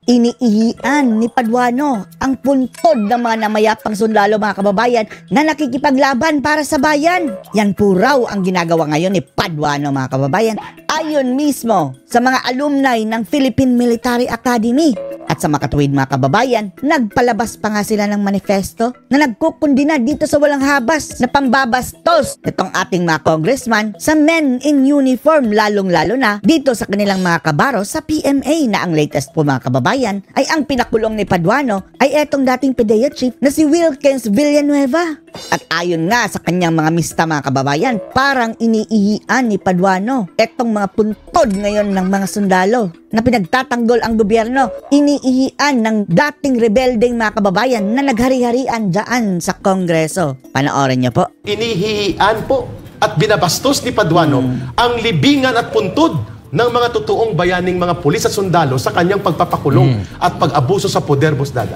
Iniihian ni Paduano ang puntod ng mga namayapang sundalo mga kababayan na nakikipaglaban para sa bayan. Yan po raw ang ginagawa ngayon ni Paduano mga kababayan. Ayon mismo sa mga alumni ng Philippine Military Academy. At sa makatuwid mga kababayan, nagpalabas pa nga sila ng manifesto na nagkukundina dito sa walang habas na pambabastos itong ating mga congressman sa men in uniform, lalong-lalo na dito sa kanilang mga kabaro sa PMA na ang latest po mga kababayan ay ang pinakulong ni Paduano ay etong dating PDEA chief na si Wilkins Villanueva. At ayon nga sa kanyang mga mista mga kababayan, parang iniihian ni Paduano etong mga puntod ngayon ng mga sundalo na pinagtatanggol ang gobyerno. Iniihian ng dating rebeldeng mga kababayan na naghari-harian dyan sa Kongreso. Panoorin niyo po. Inihihian po at binabastos ni Paduano ang libingan at puntod ng mga totoong bayaning mga pulis at sundalo sa kanyang pagpapakulong at pag-abuso sa poder, Boss Dada.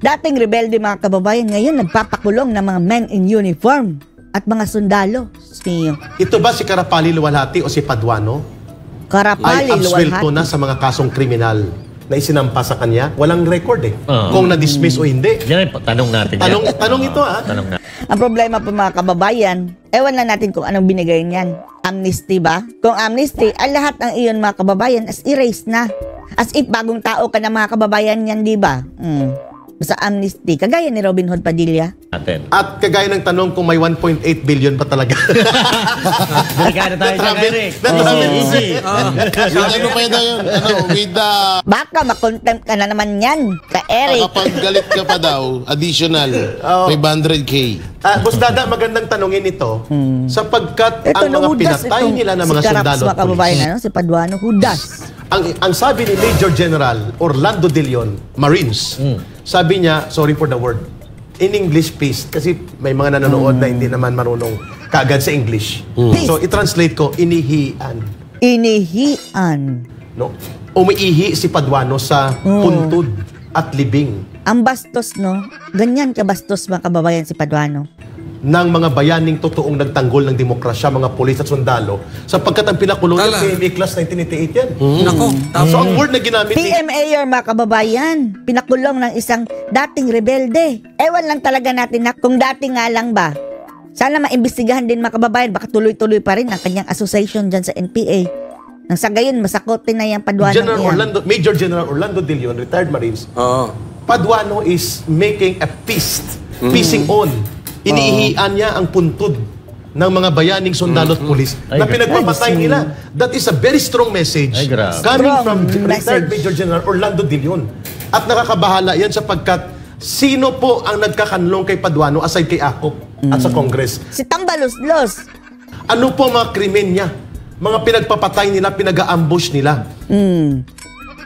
Dating rebelde mga kababayan, ngayon nagpapakulong ng mga men in uniform at mga sundalo. Ito ba si Karapali Luwalhati o si Paduano? Karapali Luwalhati. Ay absuelto na Luwalhati sa mga kasong kriminal na isinampa sa kanya? Walang record eh. Kung na-dismiss o hindi. Yan, tanong natin. Tanong ito ha. Tanong na. Ang problema po mga kababayan, ewan lang natin kung anong binigay niyan. Amnesty ba? Kung amnesty, ay lahat ng iyon mga kababayan as erased na. As if bagong tao ka na mga kababayan yan, di ba? Sa amnesty, kagaya ni Robin Hood Padilla. At kagaya ng tanong kung may 1.8 billion pa talaga. Delikado tayo dyan, Eric. Easy. Ano pa yun? With the... Baka makontempt ka na naman yan, ka Eric. Kapag galit ka pa daw, additional 500K. Boss Dada, magandang tanongin ito. Sapagkat Ito, ang mga pinatay nila ng mga sundalo at kababayan, si Paduano, Hudas. Ang sabi ni Major General Orlando De Leon, Marines, sabi niya, sorry for the word, in English please, kasi may mga nanonood na hindi naman marunong kaagad sa English. So, i-translate ko, inihian. Inihian. No? Umiihi si Paduano sa puntod at libing. Ang bastos, no? Ganyan kabastos mga kababayan si Paduano. Ng mga bayaning totoong nagtanggol ng demokrasya, mga pulis at sundalo, sapagkat ang pinakulong niya, PMA Class 1988 yan. Nako. So, ang word na ginamit PMA mga kababayan, pinakulong ng isang dating rebelde. Ewan lang talaga natin na kung dati nga lang ba. Sana maimbestigahan din mga kababayan, baka tuloy-tuloy pa rin ang kanyang association dyan sa NPA. Nang sa gayon, masakotin na yung Paduano Major General Orlando De Leon, retired Marines, Paduano is making a piecing on. Iniihian niya ang puntod ng mga bayaning sundalo at pulis na pinagpapatay nila. That is a very strong message coming from retired Major General Orlando De Leon. At nakakabahala yan sapagkat sino po ang nagkakanlong kay Paduano aside kay Akop at sa Congress? Si Tambaluslos. Ano po mga krimen niya? Mga pinagpapatay nila, pinag-a-ambush nila.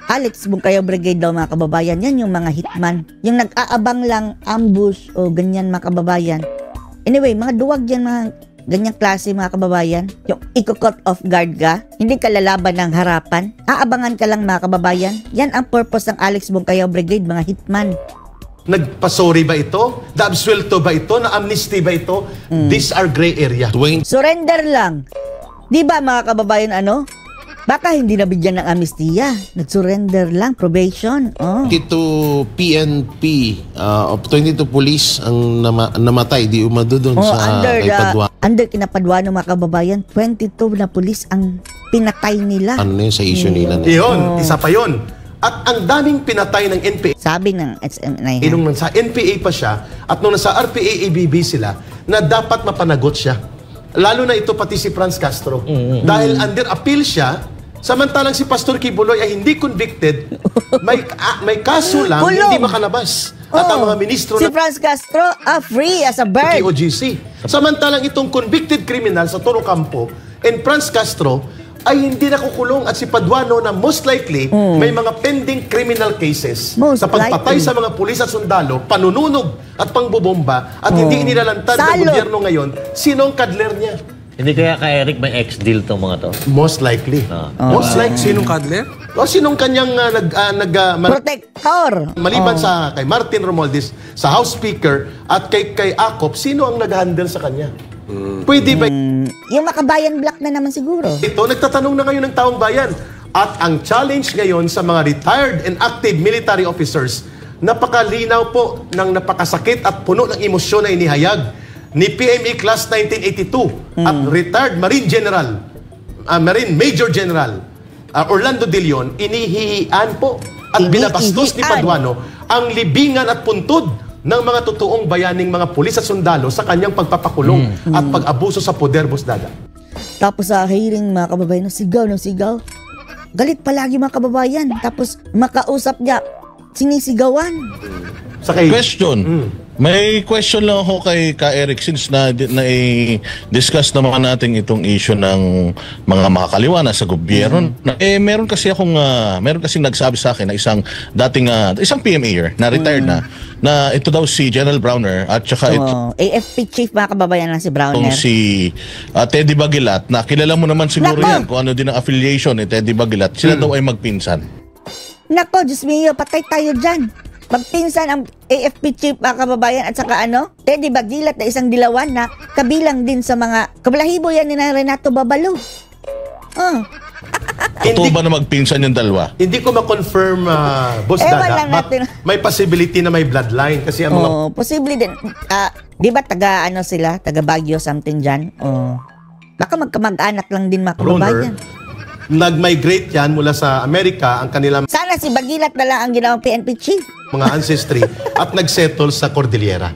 Alex Bungkayaw Brigade daw mga kababayan, yan yung mga hitman. Yung nag-aabang lang, ambush o ganyan mga kababayan. Anyway, mga duwag yan, mga ganyang klase mga kababayan. Yung iko-cut off guard ka, hindi ka lalaban ng harapan, aabangan ka lang mga kababayan. Yan ang purpose ng Alex Bungkayaw Brigade, mga hitman. Nagpasorry ba ito? Na-absuelto ba ito? Na-amnesty ba ito? These are gray area. Surrender lang. Di ba mga kababayan Baka hindi nabigyan ng amnestiya. Nag-surrender lang, probation. 22 PNP of 22 police ang namatay, di umado doon sa kay Paduano. Under kina Paduano mga kababayan, 22 na police ang pinatay nila. Ano yun sa issue nila? Iyon, isa pa yun. At ang daming pinatay ng NPA. Sabi ng SMNI. Nung nasa NPA pa siya, at nung nasa RPA-ABB sila, na dapat mapanagot siya. Lalo na ito pati si Franz Castro. Dahil under appeal siya, samantalang si Pastor Kibuloy ay hindi convicted, may kaso lang, hindi makalabas. At ang mga ministro si Franz Castro, free as a bird. KOGC. Samantalang itong convicted criminal sa Toro Campo and Franz Castro ay hindi nakukulong at si Paduano na most likely may mga pending criminal cases sa pagpatay sa mga pulis at sundalo, panununog at pangbobomba at hindi inilalantad ng gobyerno ngayon. Sino ang kadler niya? Hindi kaya ka Eric may ex-deal tong mga to? Most likely. Most likely. Sinong kadler? O sinong kanyang protector. Maliban sa kay Martin Romualdez, sa House Speaker at kay Akop, sino ang nag-handle sa kanya? Pwede ba? Yung Makabayan Black na naman siguro. Ito, nagtatanong na ngayon ng taong bayan. At ang challenge ngayon sa mga retired and active military officers, napakalinaw po ng napakasakit at puno ng emosyon na inihayag ni PME Class 1982 at retired Marine General, Marine Major General Orlando De Leon, inihihian po at binabastos ni Paduano ang libingan at puntod ng mga totoong bayaning mga pulis at sundalo sa kanyang pagpapakulong at pag-abuso sa poder, Boss Dada. Tapos sa hearing, mga kababayan, sigaw ng sigaw. Galit palagi mga kababayan. Tapos makausap niya, sinisigawan. Sa kay... Question. May question lang ako kay Ka Eric since na-discuss naman natin itong issue ng mga makakaliwa na sa gobyerno. Meron kasi nagsabi sa akin na isang PMA na retired na ito daw si General Browner at saka AFP chief mga kababayan lang si Browner. Si Teddy Bagilat na kilala mo naman siguro yan kung ano din ang affiliation ni Teddy Bagilat. Sila daw ay magpinsan. Nako, Diyos mio, patay tayo dyan. Magpinsan ang AFP chief mga kababayan at saka Teddy Bagilat na isang dilawan na kabilang din sa mga kabalahibo yan ni Renato Babalo. Totoo ba na magpinsan yung dalawa? Hindi ko ma-confirm, Boss Dada, but may possibility na may bloodline kasi ang mga... Posible din. Di ba taga Baguio something dyan? Baka magkamag-anak lang din mga kababayan. Nag-migrate yan mula sa Amerika ang kanilang sana si Bagilat na lang ang ginawang PNP chief. Mga ancestry at nag-settle sa Cordillera.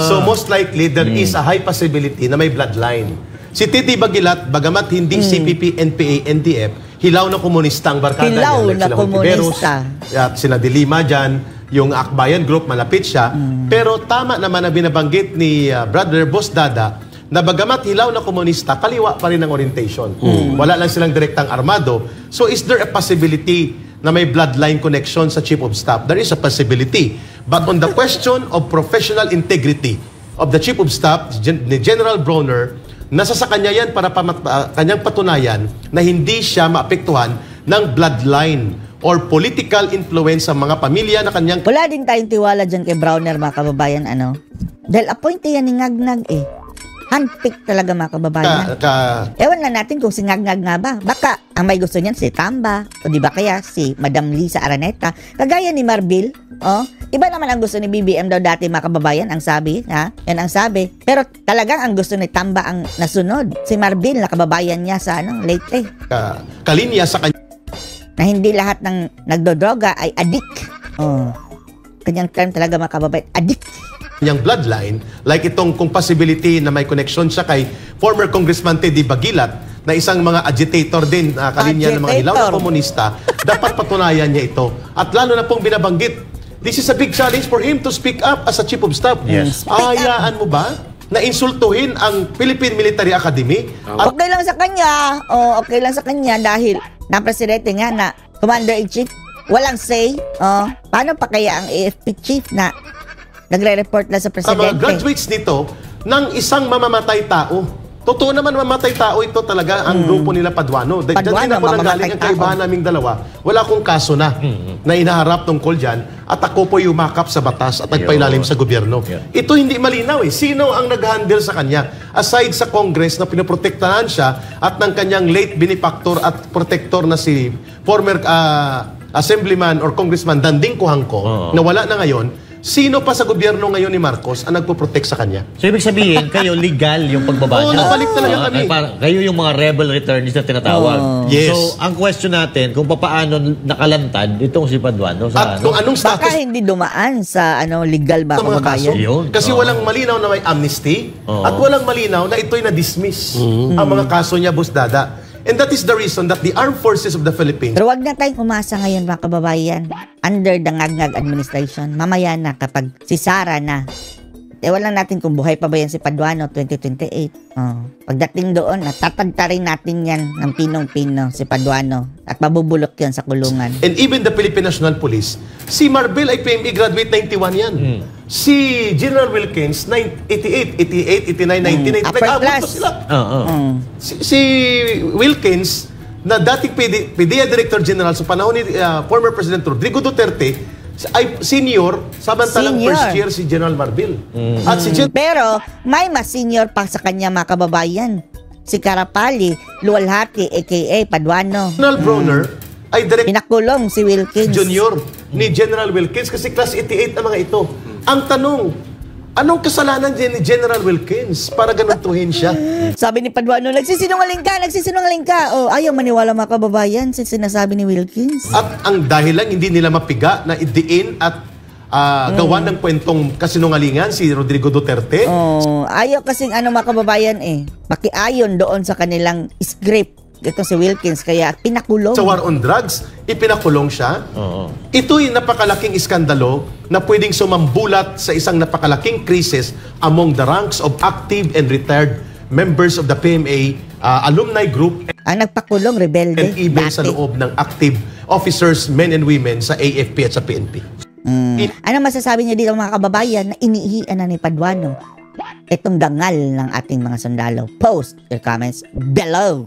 So most likely there is a high possibility na may bloodline. Si Titi Bagilat, bagamat hindi CPP, NPA, NDF, hilaw na komunista ang barkada niya. Hilaw like na komunista. At sila Dilima dyan, yung Akbayan Group, malapit siya. Pero tama naman na binabanggit ni Brother Boss Dada na bagamat hilaw na komunista, kaliwa pa rin ang orientation. Wala lang silang direktang armado. So is there a possibility na may bloodline connection sa Chief of Staff? There is a possibility. But on the question of professional integrity of the Chief of Staff, ni General Browner, nasa sa kanya yan para kanyang patunayan na hindi siya maapektuhan ng bloodline or political influence sa mga pamilya na kanyang... Wala din tayong tiwala dyan kay Browner mga kababayan. Dahil appointee yan ni Ngagnag handpick talaga mga kababayan. Ewan na natin kung si Ngagnag nga ba. Baka ang may gusto niyan si Tamba o di ba kaya si Madam Lisa Araneta. Kagaya ni Marbil. Iba naman ang gusto ni BBM daw dati mga kababayan. Ang sabi. Yan ang sabi. Pero talagang ang gusto ni Tamba ang nasunod. Si Marbil na kababayan niya sa lately. Kalinya sa kanya. Na hindi lahat ng nagdodroga ay addict. Kanyang term talaga mga kababayan. Addict. Yung bloodline, like itong kung possibility na may connection siya kay former Congressman Teddy Bagilat na isang mga agitator din, kalinya ng mga hilaw na komunista, dapat patunayan niya ito. At lalo na pong binabanggit, this is a big challenge for him to speak up as a Chief of Staff. Yes. Hayaan mo ba na insultuhin ang Philippine Military Academy? At okay lang sa kanya. Okay lang sa kanya dahil na presidente nga na Commander-in-Chief, walang say. Paano pa kaya ang AFP Chief na nagre-report na sa presidente? Mga graduates nito ng isang mamamatay tao. Totoo naman mamamatay tao ito talaga ang grupo nila Paduano. Diyan ako nanggaling ang kaibahan naming dalawa. Wala akong kaso na inaharap tungkol dyan at ako po yumakap sa batas at nagpailalim sa gobyerno. Ito hindi malinaw Sino ang nag-handle sa kanya? Aside sa Congress na pinoprotektahan siya at ng kanyang late benefactor at protector na si former Assemblyman or Congressman Danding Kuhangko na wala na ngayon. Sino pa sa gobyerno ngayon ni Marcos ang nagpo-protect sa kanya? So, ibig sabihin, kayo legal yung pagbaba niyo. Nabalik talaga kami. Kayo yung mga rebel returnees na tinatawag. Yes. So, ang question natin, kung paano nakalantad itong si Paduano sa kung anong status? Baka hindi dumaan sa legal ba mga kaso? Kasi walang malinaw na may amnesty at walang malinaw na ito'y na-dismiss ang mga kaso niya, Boss Dada. And that is the reason that the Armed Forces of the Philippines... Pero wag na tayong umasa ngayon mga kababayan. Under the Ngagnag administration, mamaya na kapag si Sara na. Ewan lang natin kung buhay pa ba yan si Paduano 2028. Pagdating doon, natatagta rin natin yan ng pinong-pino si Paduano at mabubulok yan sa kulungan. And even the Philippine National Police, si Marbil ay PME graduate 91 yan. Si General Wilkins, 88, 89, 90, upper class. Sila. Si Wilkins, na dating PDEA Director General sa panahon ni former President Rodrigo Duterte, ay senior, samantalang first year si General Marbil. At si Pero may mas senior pa sa kanya mga kababayan. Si Karapali, Luwalhati, a.k.a. Paduano. General Browner ay direct Pinakulong si Wilkins. junior ni General Wilkins kasi class 88 ang mga ito. Ang tanong, anong kasalanan din ni General Wilkins para ganuntuhin siya? Sabi ni Paduano, nagsisinungaling ka. Oh, ayaw maniwala mga kababayan sa sinasabi ni Wilkins. At ang dahilan hindi nila mapiga na idiin at gawa ng kwentong kasinungalingan si Rodrigo Duterte. Oh, ayaw kasing mga kababayan makiayon doon sa kanilang script. Ito si Wilkins, kaya pinakulong. Sa war on drugs, ipinakulong siya. Ito'y napakalaking iskandalo na pwedeng sumambulat sa isang napakalaking krisis among the ranks of active and retired members of the PMA alumni group Ang nagpakulong, rebelde. and even sa dati. loob ng active officers, men and women sa AFP at sa PNP. Ano masasabi niyo dito mga kababayan na iniihian na ni Paduano itong dangal ng ating mga sundalo? Post your comments below.